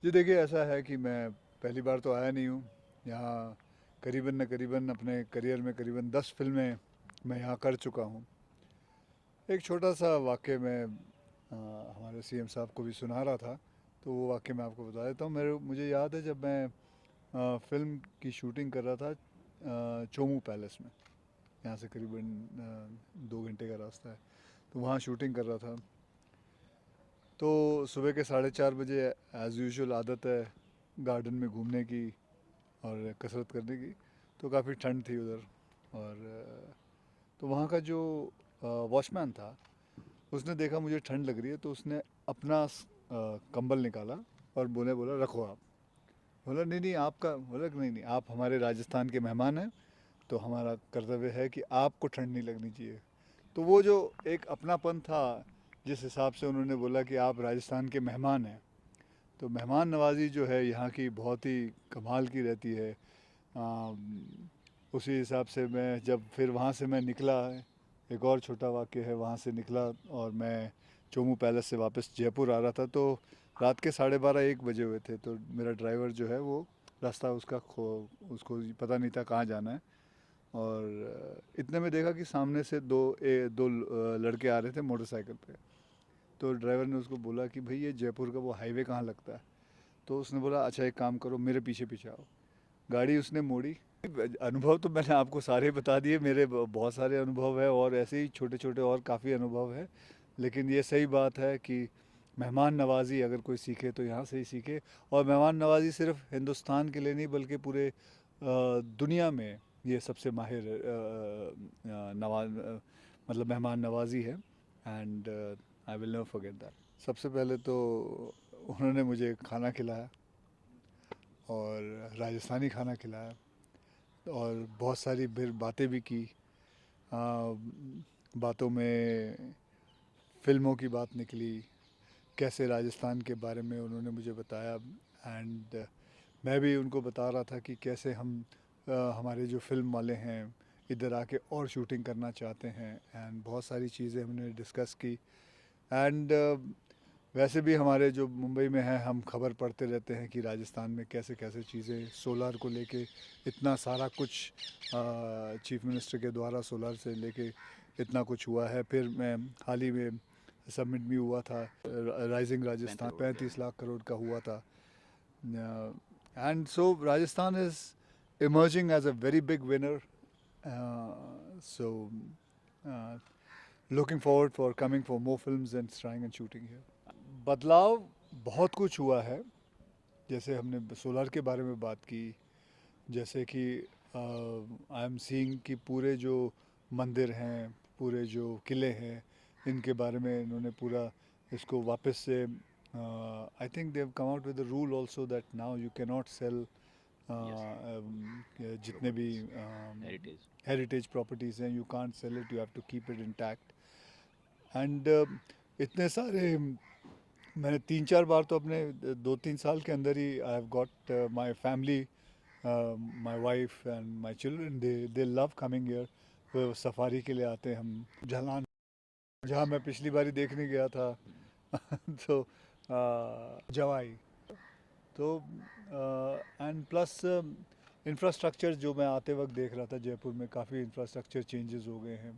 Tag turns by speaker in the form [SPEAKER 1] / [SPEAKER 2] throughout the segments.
[SPEAKER 1] जी देखिए, ऐसा है कि मैं पहली बार तो आया नहीं हूँ यहाँ। करीबन न करीबन अपने करियर में करीबन 10 फिल्में मैं यहाँ कर चुका हूँ। एक छोटा सा वाक़या मैं हमारे सीएम साहब को भी सुना रहा था, तो वो वाक़या मैं आपको बता देता हूँ। मुझे याद है जब मैं फ़िल्म की शूटिंग कर रहा था चोमू पैलेस में। यहाँ से करीबन 2 घंटे का रास्ता है, तो वहाँ शूटिंग कर रहा था। तो सुबह के 4:30 बजे एज़ यूजुअल आदत है गार्डन में घूमने की और कसरत करने की। तो काफ़ी ठंड थी उधर, और तो वहाँ का जो वॉचमैन था, उसने देखा मुझे ठंड लग रही है, तो उसने अपना कंबल निकाला और बोला रखो आप। बोला नहीं नहीं आपका, बोला कि नहीं नहीं आप हमारे राजस्थान के मेहमान हैं, तो हमारा कर्तव्य है कि आपको ठंड नहीं लगनी चाहिए। तो वो जो एक अपनापन था, जिस हिसाब से उन्होंने बोला कि आप राजस्थान के मेहमान हैं, तो मेहमान नवाजी जो है यहाँ की बहुत ही कमाल की रहती है। उसी हिसाब से मैं जब फिर वहाँ से मैं निकला, एक और छोटा वाक़या है, वहाँ से निकला और मैं चोमू पैलेस से वापस जयपुर आ रहा था, तो रात के 12:30-1 बजे हुए थे। तो मेरा ड्राइवर जो है वो रास्ता उसको पता नहीं था कहाँ जाना है। और इतने में देखा कि सामने से दो लड़के आ रहे थे मोटरसाइकिल पे। तो ड्राइवर ने उसको बोला कि भाई ये जयपुर का वो हाईवे कहाँ लगता है। तो उसने बोला अच्छा एक काम करो, मेरे पीछे पीछे आओ। गाड़ी उसने मोड़ी। अनुभव तो मैंने आपको सारे बता दिए, मेरे बहुत सारे अनुभव है और ऐसे ही छोटे छोटे और काफ़ी अनुभव है। लेकिन ये सही बात है कि मेहमान नवाजी अगर कोई सीखे तो यहाँ से ही सीखे। और मेहमान नवाजी सिर्फ हिंदुस्तान के लिए नहीं बल्कि पूरे दुनिया में ये सबसे माहिर मतलब मेहमान नवाजी है। And I will never forget that. सबसे पहले तो उन्होंने मुझे खाना खिलाया, और राजस्थानी खाना खिलाया, और बहुत सारी फिर बातें भी की। आ, बातों में फिल्मों की बात निकली, कैसे राजस्थान के बारे में उन्होंने मुझे बताया। एंड मैं भी उनको बता रहा था कि कैसे हमारे जो फिल्म वाले हैं इधर आके और शूटिंग करना चाहते हैं। एंड बहुत सारी चीज़ें हमने डिस्कस की। एंड वैसे भी हमारे जो मुंबई में है, हम खबर पढ़ते रहते हैं कि राजस्थान में कैसे कैसे चीज़ें सोलर को लेके इतना सारा कुछ चीफ मिनिस्टर के द्वारा सोलर से लेके इतना कुछ हुआ है। फिर मैं हाल ही में सबमिट भी हुआ था राइजिंग राजस्थान, 35 लाख करोड़ का हुआ था। And so Rajasthan is emerging as a very big winner. So looking forward for coming for more films and starring and shooting here. बदलाव बहुत कुछ हुआ है। जैसे हमने सोलार के बारे में बात की, जैसे कि आई एम सीइंग कि पूरे जो मंदिर हैं, पूरे जो किले हैं, इनके बारे में इन्होंने पूरा इसको वापस से I think they have come out with the rule also that now you can not sell जितने भी हेरिटेज प्रॉपर्टीज़ हैं, you can't sell it, you have to keep it intact. And इतने सारे मैंने 3-4 बार तो अपने 2-3 साल के अंदर ही I have got my family, my wife and my children, they love coming here. वो सफारी के लिए आते हैं। हम झलान, जहाँ मैं पिछली बारी देखने गया था तो जवाई, तो एंड प्लस इंफ्रास्ट्रक्चर जो मैं आते वक्त देख रहा था जयपुर में, काफ़ी इंफ्रास्ट्रक्चर चेंजेस हो गए हैं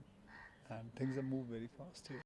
[SPEAKER 1] and things are move very fast.